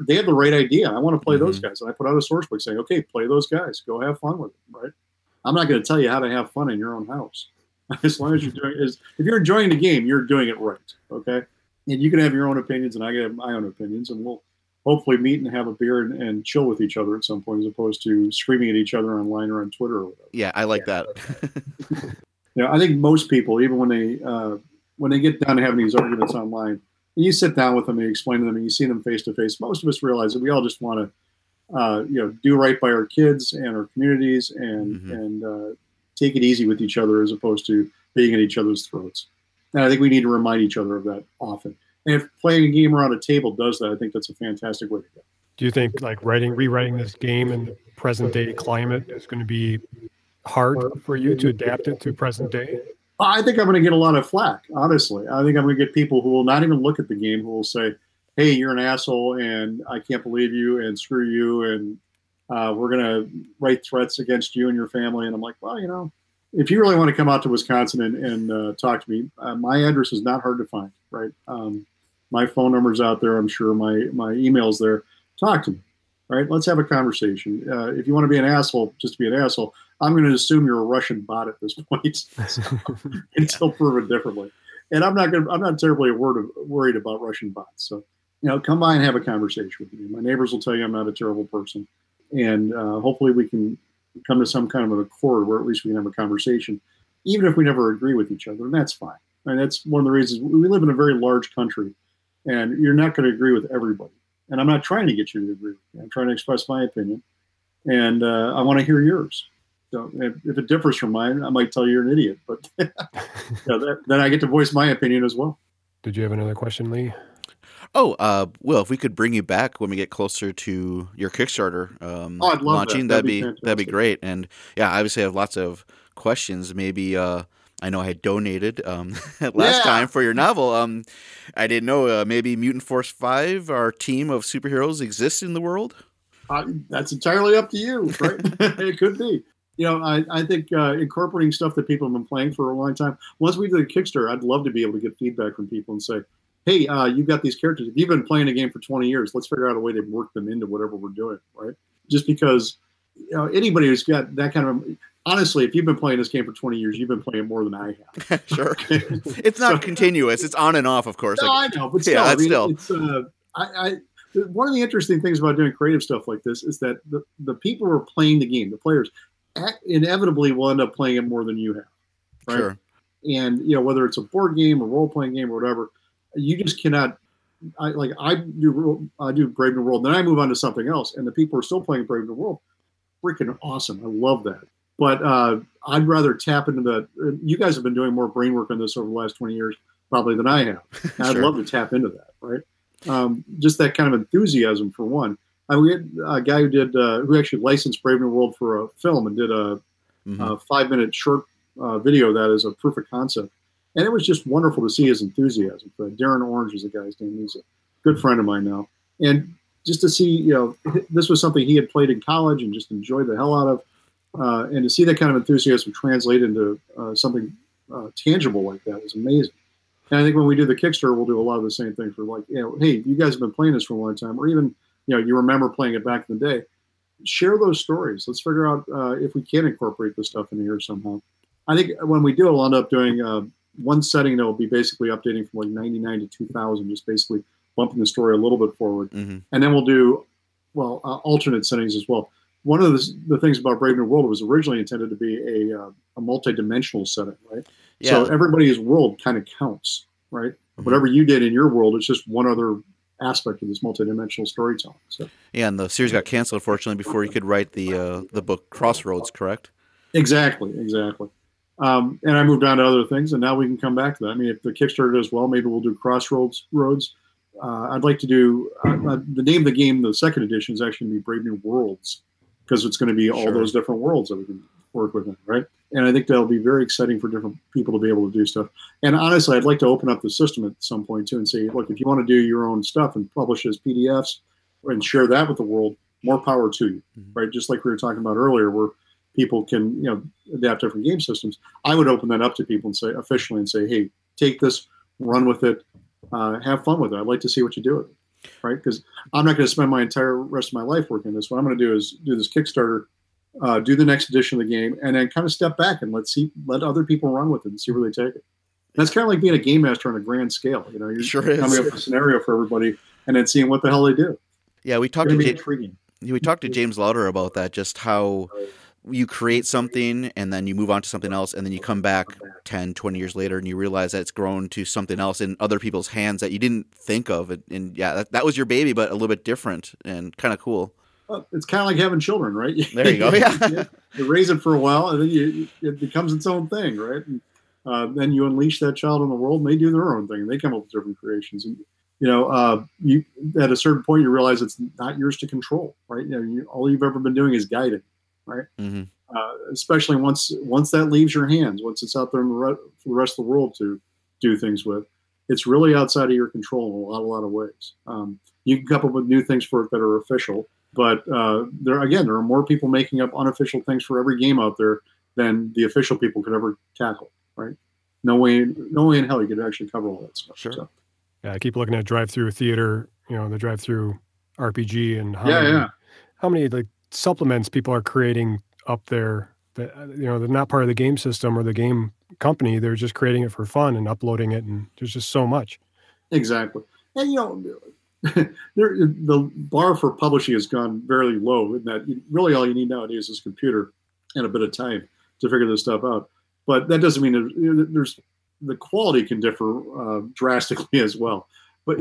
they have the right idea. I want to play those guys. And I put out a source book saying, okay, play those guys. Go have fun with them, right? I'm not going to tell you how to have fun in your own house. As long as you're doing if you're enjoying the game, you're doing it right, okay? And you can have your own opinions, and I can have my own opinions, and we'll hopefully meet and have a beer and chill with each other at some point, as opposed to screaming at each other online or on Twitter or whatever. Yeah, I like that. I think most people, even when they get down to having these arguments online, and you sit down with them and you explain to them and you see them face to face, most of us realize that we all just want to do right by our kids and our communities and take it easy with each other as opposed to being at each other's throats. And I think we need to remind each other of that often. And if playing a game around a table does that, I think that's a fantastic way to go. Do you think like rewriting this game in the present day climate is going to be hard for you to adapt it to present day? I think I'm going to get a lot of flack, honestly. I think I'm going to get people who will not even look at the game, who will say, hey, you're an asshole and I can't believe you and screw you and we're going to write threats against you and your family. And I'm like, well, if you really want to come out to Wisconsin and talk to me, my address is not hard to find, right? My phone number's out there. I'm sure my email's there. Talk to me, right? Let's have a conversation. If you want to be an asshole, just to be an asshole, I'm going to assume you're a Russian bot at this point until proven differently. And I'm not terribly worried about Russian bots. So, come by and have a conversation with me. My neighbors will tell you I'm not a terrible person. And hopefully we can come to some kind of an accord where at least we can have a conversation, even if we never agree with each other. And that's fine. And that's one of the reasons we live in a very large country and you're not going to agree with everybody. And I'm not trying to get you to agree with me. I'm trying to express my opinion. And I want to hear yours. So if it differs from mine, I might tell you you're an idiot. But then I get to voice my opinion as well. Did you have another question, Lee? Oh, well, if we could bring you back when we get closer to your Kickstarter I'd love launching, that'd be great. And yeah, obviously I have lots of questions. Maybe I know I had donated last time for your novel. I didn't know maybe Mutant Force 5, our team of superheroes, exists in the world. That's entirely up to you, right? It could be. I think incorporating stuff that people have been playing for a long time. Once we do the Kickstarter, I'd love to be able to get feedback from people and say, hey, you've got these characters. If you've been playing a game for 20 years, let's figure out a way to work them into whatever we're doing, right? Just because anybody who's got that kind of honestly, if you've been playing this game for 20 years, you've been playing more than I have. Sure. It's not continuous. It's on and off, of course. No, I know, but still, it's one of the interesting things about doing creative stuff like this is that the people who are playing the game, the players, inevitably will end up playing it more than you have, right? Sure. And whether it's a board game, a role-playing game, or whatever, you just cannot. I do Brave New World, then I move on to something else, and the people are still playing Brave New World. Freaking awesome! I love that. But I'd rather tap into that. You guys have been doing more brain work on this over the last 20 years, probably, than I have. And I'd love to tap into that, right? Just that kind of enthusiasm for one. We had a guy who actually licensed Brave New World for a film and did a 5-minute short video that is a proof of concept. And it was just wonderful to see his enthusiasm for that. Darren Orange is the guy's name. He's a good friend of mine now. And just to see, this was something he had played in college and just enjoyed the hell out of. And to see that kind of enthusiasm translate into something tangible like that is amazing. And I think when we do the Kickstarter, we'll do a lot of the same things. We're like, hey, you guys have been playing this for a long time, or even, you remember playing it back in the day. Share those stories. Let's figure out if we can incorporate this stuff into here somehow. I think when we do, we'll end up doing one setting that will be basically updating from like 99 to 2000, just basically bumping the story a little bit forward. Mm-hmm. And then we'll do, alternate settings as well. One of the things about Brave New World was originally intended to be a multi-dimensional setting, right? Yeah. So everybody's world kind of counts, right? Mm-hmm. Whatever you did in your world, it's just one other aspect of this multi-dimensional storytelling. So yeah, and the series got canceled, fortunately, before you could write the book Crossroads, correct? Exactly. And I moved on to other things, and now we can come back to that. I mean, if the Kickstarter does well, maybe we'll do Crossroads. I'd like to do the name of the game. The second edition is actually going to be Brave New Worlds, because it's going to be all those different worlds that we can work with, right? And I think that'll be very exciting for different people to be able to do stuff. And honestly, I'd like to open up the system at some point too and say, look, if you want to do your own stuff and publish as PDFs and share that with the world, more power to you, right? Just like we were talking about earlier, where people can, adapt different game systems. I would open that up to people and say, officially, and say, hey, take this, run with it, have fun with it. I'd like to see what you do with it, right? Because I'm not going to spend my entire rest of my life working on this. What I'm going to do is do this Kickstarter, do the next edition of the game, and then kind of step back and let other people run with it and see where they take it. That's kind of like being a game master on a grand scale. You're coming up with a scenario for everybody and then seeing what the hell they do. Yeah, we talked to James Lauder about that, just how you create something and then you move on to something else, and then you come back 10, 20 years later and you realize that it's grown to something else in other people's hands that you didn't think of. And yeah, that was your baby, but a little bit different and kind of cool. Well, it's kind of like having children, right? There you go. Yeah. You raise it for a while, and then it becomes its own thing, right? And then you unleash that child on the world, and they do their own thing, and they come up with different creations. And you at a certain point, you realize it's not yours to control, right? All you've ever been doing is guiding, right? Mm-hmm. Especially once that leaves your hands, once it's out there for the rest of the world to do things with, it's really outside of your control in a lot of ways. You can come up with new things for it that are official. But there are more people making up unofficial things for every game out there than the official people could ever tackle, right? No way in hell you could actually cover all that stuff. Sure. So. Yeah, I keep looking at drive-through theater, the drive-through RPG, and how many like supplements people are creating up there that they're not part of the game system or the game company. They're just creating it for fun and uploading it, and there's just so much. Exactly, and the bar for publishing has gone very low in that really all you need nowadays is a computer and a bit of time to figure this stuff out. But that doesn't mean there's the quality can differ drastically as well. But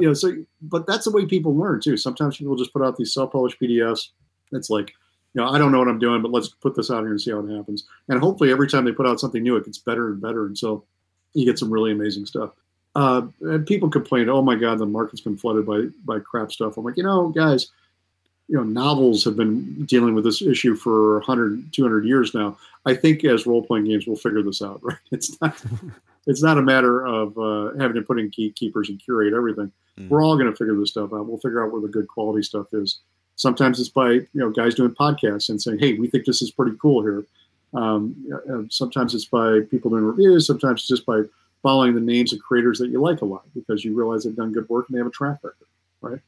but that's the way people learn too. Sometimes people just put out these self-published PDFs. It's like, I don't know what I'm doing, but let's put this out here and see how it happens. And hopefully every time they put out something new, it gets better and better until you get some really amazing stuff. And people complain, oh my God, the market's been flooded by crap stuff. I'm like, guys, novels have been dealing with this issue for 100, 200 years now. I think as role-playing games, we'll figure this out, right? It's not a matter of having to put in gatekeepers and curate everything. We're all going to figure this stuff out. We'll figure out where the good quality stuff is. Sometimes it's by, guys doing podcasts and saying, hey, we think this is pretty cool here. Sometimes it's by people doing reviews. Sometimes it's just by following the names of creators that you like a lot because you realize they've done good work and they have a track record, right?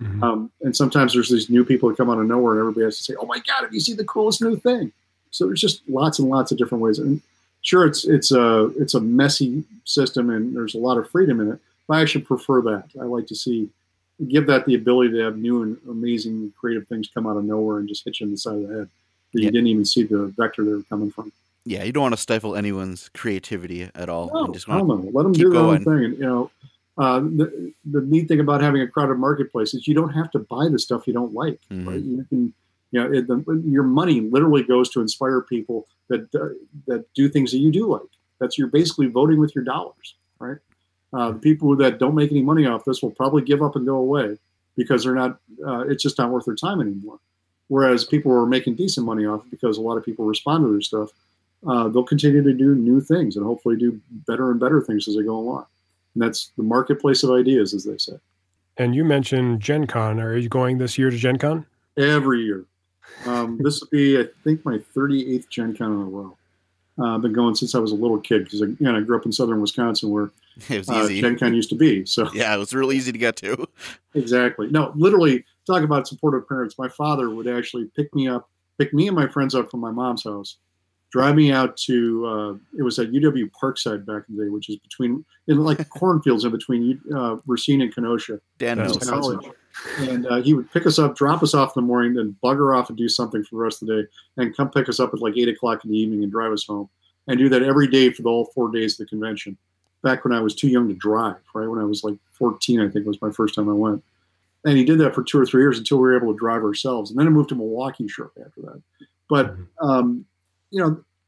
Mm-hmm. And sometimes there's these new people that come out of nowhere and everybody has to say, oh my God, have you seen the coolest new thing? So there's just lots and lots of different ways. And sure, it's a messy system and there's a lot of freedom in it, but I actually prefer that. I like to give that the ability to have new and amazing creative things come out of nowhere and just hit you in the side of the head that you didn't even see the vector they were coming from. Yeah, you don't want to stifle anyone's creativity at all. No, and just let them do their own thing. And the neat thing about having a crowded marketplace is you don't have to buy the stuff you don't like. Mm-hmm. Right? You can, your money literally goes to inspire people that do things that you do like. You're basically voting with your dollars, right? The people that don't make any money off this will probably give up and go away because they're not. It's just not worth their time anymore. Whereas people who are making decent money off it because a lot of people respond to their stuff. They'll continue to do new things and hopefully do better and better things as they go along. And that's the marketplace of ideas, as they say. And you mentioned Gen Con. Are you going this year to Gen Con? Every year. This will be, I think, my 38th Gen Con in a row. I've been going since I was a little kid because I grew up in southern Wisconsin where It was easy. Gen Con used to be. So yeah, it was real easy to get to. Exactly. No, literally, talk about supportive parents. My father would actually pick me and my friends up from my mom's house, drive me out to, it was at UW Parkside back in the day, which is in like cornfields in between Racine and Kenosha. Danville. And he would pick us up, drop us off in the morning, then bugger off and do something for the rest of the day, and come pick us up at like 8 o'clock in the evening and drive us home. And do that every day for the whole 4 days of the convention. Back when I was too young to drive, right? When I was like 14, I think was my first time I went. And he did that for 2 or 3 years until we were able to drive ourselves. And then I moved to Milwaukee shortly after that. But,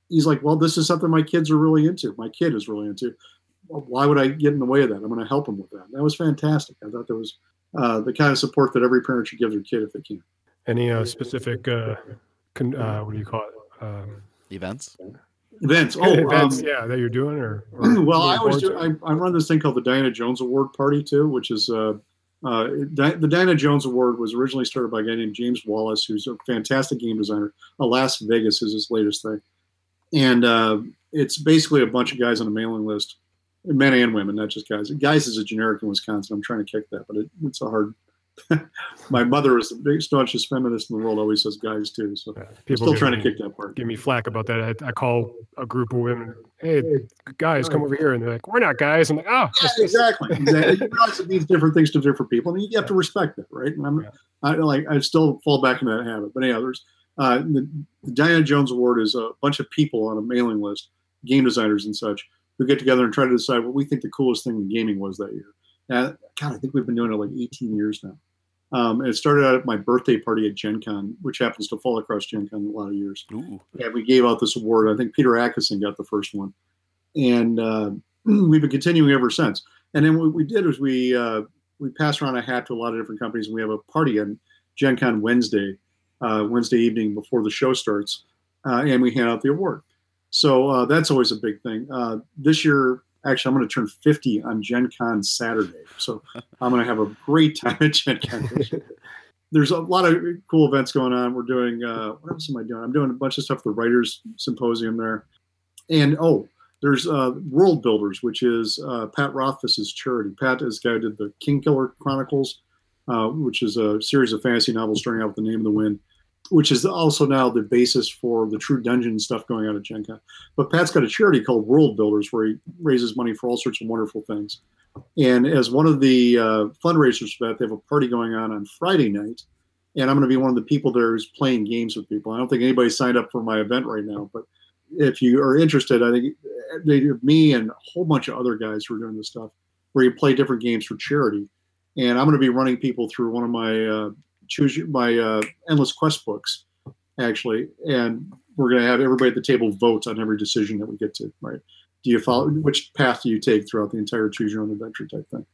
he's like, well, this is something my kids are really into. My kid is really into. Well, why would I get in the way of that? I'm going to help him with that. And that was fantastic. I thought that was the kind of support that every parent should give their kid if they can. Any specific, what do you call it? Events? Events. That you're doing, or well, I run this thing called the Diana Jones Award Party too, which is the Diana Jones Award was originally started by a guy named James Wallace, who's a fantastic game designer. Las Vegas is his latest thing, and it's basically a bunch of guys on a mailing list, men and women, not just guys. Guys is a generic in Wisconsin. I'm trying to kick that, but it's a hard. My mother is the biggest, staunchest feminist in the world. Always says guys too. So I'm still trying to kick that part. Give me flack about that. I call a group of women, "Hey, guys, come over here," and they're like, "We're not guys." I'm like, "Oh, yeah, exactly." You realize it means different things to different people, and you have to respect that, right? And I still fall back into that habit. But anyhow, there's the Diana Jones Award is a bunch of people on a mailing list, game designers and such, who get together and try to decide what we think the coolest thing in gaming was that year. God, I think we've been doing it like 18 years now. And it started out at my birthday party at Gen Con, which happens to fall across Gen Con a lot of years. Ooh. And we gave out this award. I think Peter Atkinson got the first one. And we've been continuing ever since. And then what we did was we passed around a hat to a lot of different companies. And we have a party on Gen Con Wednesday evening before the show starts. And we hand out the award. So that's always a big thing. This year, actually, I'm going to turn 50 on Gen Con Saturday. So I'm going to have a great time at Gen Con. There's a lot of cool events going on. We're doing, what else am I doing? I'm doing a bunch of stuff at the Writers Symposium there. And, there's World Builders, which is Pat Rothfuss's charity. Pat is the guy who did the Kingkiller Chronicles, which is a series of fantasy novels starting out with The Name of the Wind, which is also now the basis for the True Dungeon stuff going on at Gen Con. But Pat's got a charity called World Builders where he raises money for all sorts of wonderful things. And as one of the fundraisers for that, they have a party going on Friday night. And I'm going to be one of the people there who's playing games with people. I don't think anybody signed up for my event right now. But if you are interested, I think me and a whole bunch of other guys who are doing this stuff where you play different games for charity. And I'm going to be running people through one of my Endless Quest books, actually, and we're going to have everybody at the table vote on every decision that we get to, right? Do you follow, which path do you take throughout the entire choose your own adventure type thing?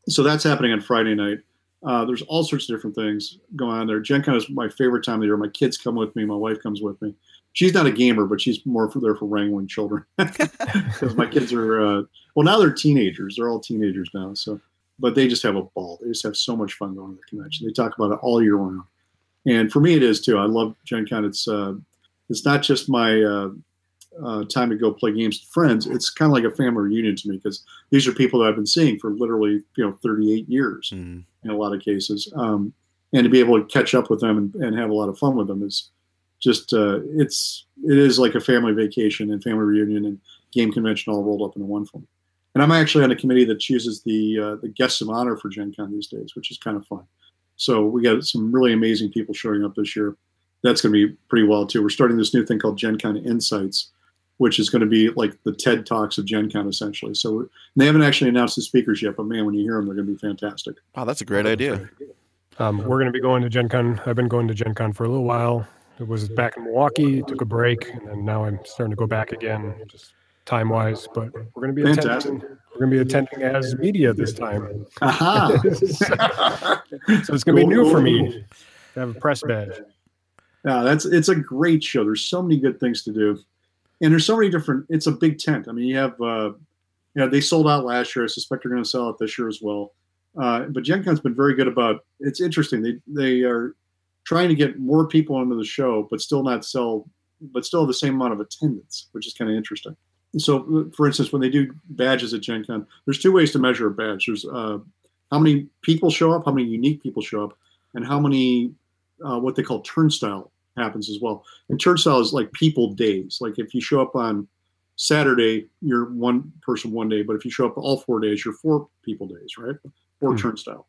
So that's happening on Friday night. There's all sorts of different things going on there. Gen Con is my favorite time of the year. My kids come with me. My wife comes with me. She's not a gamer, but she's more there for wrangling children. Because my kids are, now they're teenagers. They're all teenagers now, so. But they just have a ball. They just have so much fun going to the convention. They talk about it all year round. And for me, it is too. I love Gen Con. It's not just my time to go play games with friends. It's kind of like a family reunion to me because these are people that I've been seeing for literally 38 years in a lot of cases. And to be able to catch up with them and have a lot of fun with them is just it is like a family vacation and family reunion and game convention all rolled up into one for me. And I'm actually on a committee that chooses the guests of honor for Gen Con these days, which is kind of fun. So we got some really amazing people showing up this year. That's going to be pretty wild, too. We're starting this new thing called Gen Con Insights, which is going to be like the TED Talks of Gen Con, essentially. So they haven't actually announced the speakers yet, but, man, when you hear them, they're going to be fantastic. Wow, that's a great idea. We're going to be going to Gen Con. I've been going to Gen Con for a little while. It was back in Milwaukee, took a break, and then now I'm starting to go back again, just time-wise. But we're going to be attending. We're going to be attending as media this time. Aha! So it's going to be new for me to have a press badge. Yeah, it's a great show. There's so many good things to do, and there's so many different. It's a big tent. I mean, you have they sold out last year. I suspect they're going to sell out this year as well. But Gen Con's been very good about. It's interesting. They are trying to get more people into the show, but still have the same amount of attendance, which is kind of interesting. So, for instance, when they do badges at Gen Con, there's two ways to measure a badge. There's how many people show up, how many unique people show up, and how many what they call turnstile happens as well. And turnstile is like people days. Like if you show up on Saturday, you're one person one day, but if you show up all 4 days, you're 4 people days, right? 4 turnstile.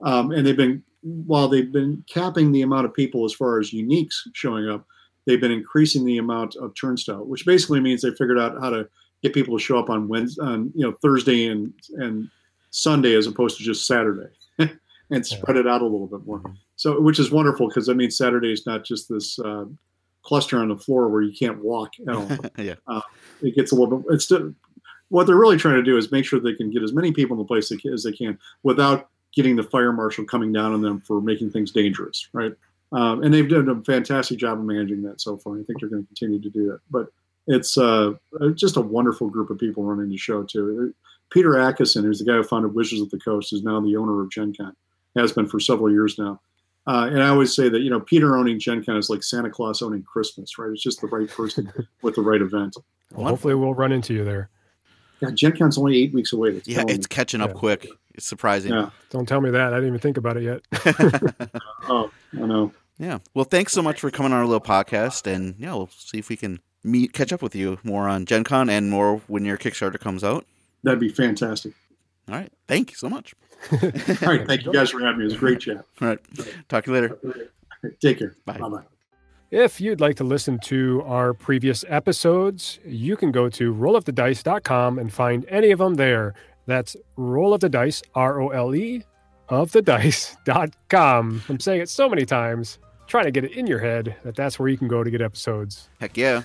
And while they've been capping the amount of people as far as uniques showing up, they've been increasing the amount of turnstile, which basically means they figured out how to get people to show up on Wednesday, Thursday and Sunday as opposed to just Saturday, and spread it out a little bit more. So, which is wonderful because that means Saturday is not just this cluster on the floor where you can't walk at all. Yeah. It gets a little bit. What they're really trying to do is make sure they can get as many people in the place as they can without getting the fire marshal coming down on them for making things dangerous, right? And they've done a fantastic job of managing that so far. I think they're going to continue to do that. But it's just a wonderful group of people running the show, too. Peter Atkinson, who's the guy who founded Wizards of the Coast, is now the owner of Gen Con, has been for several years now. And I always say that, Peter owning Gen Con is like Santa Claus owning Christmas, right? It's just the right person with the right event. Well, hopefully we'll run into you there. Yeah, Gen Con's only 8 weeks away. It's catching up quick. It's surprising. Yeah. Don't tell me that. I didn't even think about it yet. Oh, I know. Yeah. Well, thanks so much for coming on our little podcast, and we'll see if we can catch up with you more on Gen Con and more when your Kickstarter comes out. That'd be fantastic. All right. Thank you so much. All right. Thank you guys for having me. It was a great chat. All right. Talk to you later. Take care. Bye. Bye-bye. If you'd like to listen to our previous episodes, you can go to rollofthedice.com and find any of them there. That's Roll of the Dice, ROLE, of the dice.com. I'm saying it so many times, trying to get it in your head that's where you can go to get episodes. Heck yeah.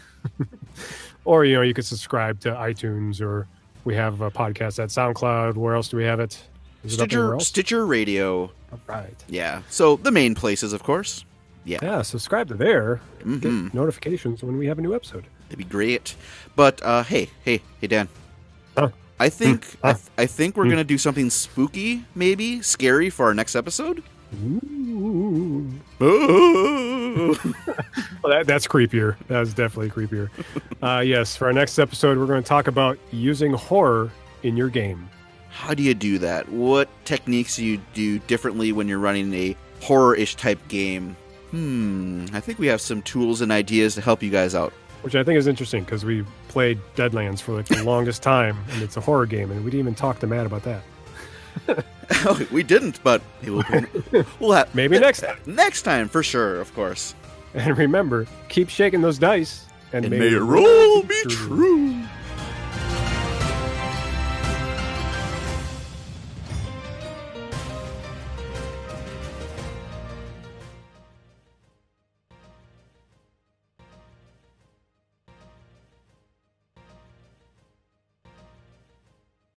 Or, you could subscribe to iTunes, or we have a podcast at SoundCloud. Where else do we have it? Is it up anywhere else? Stitcher Radio. All right. Yeah. So the main places, of course. Yeah. Subscribe to there. Get notifications when we have a new episode. That'd be great. But hey, Dan. Huh? I think I think we're gonna do something spooky, maybe scary for our next episode. Ooh. Well, that's creepier. That's definitely creepier. Yes, for our next episode, we're going to talk about using horror in your game. How do you do that? What techniques do you do differently when you're running a horror-ish type game? I think we have some tools and ideas to help you guys out. Which I think is interesting because we played Deadlands for like the longest time, and it's a horror game, and we didn't even talk to Matt about that. We didn't, but we'll have maybe next time. Next time, for sure, of course. And remember, keep shaking those dice, and may your roll be true.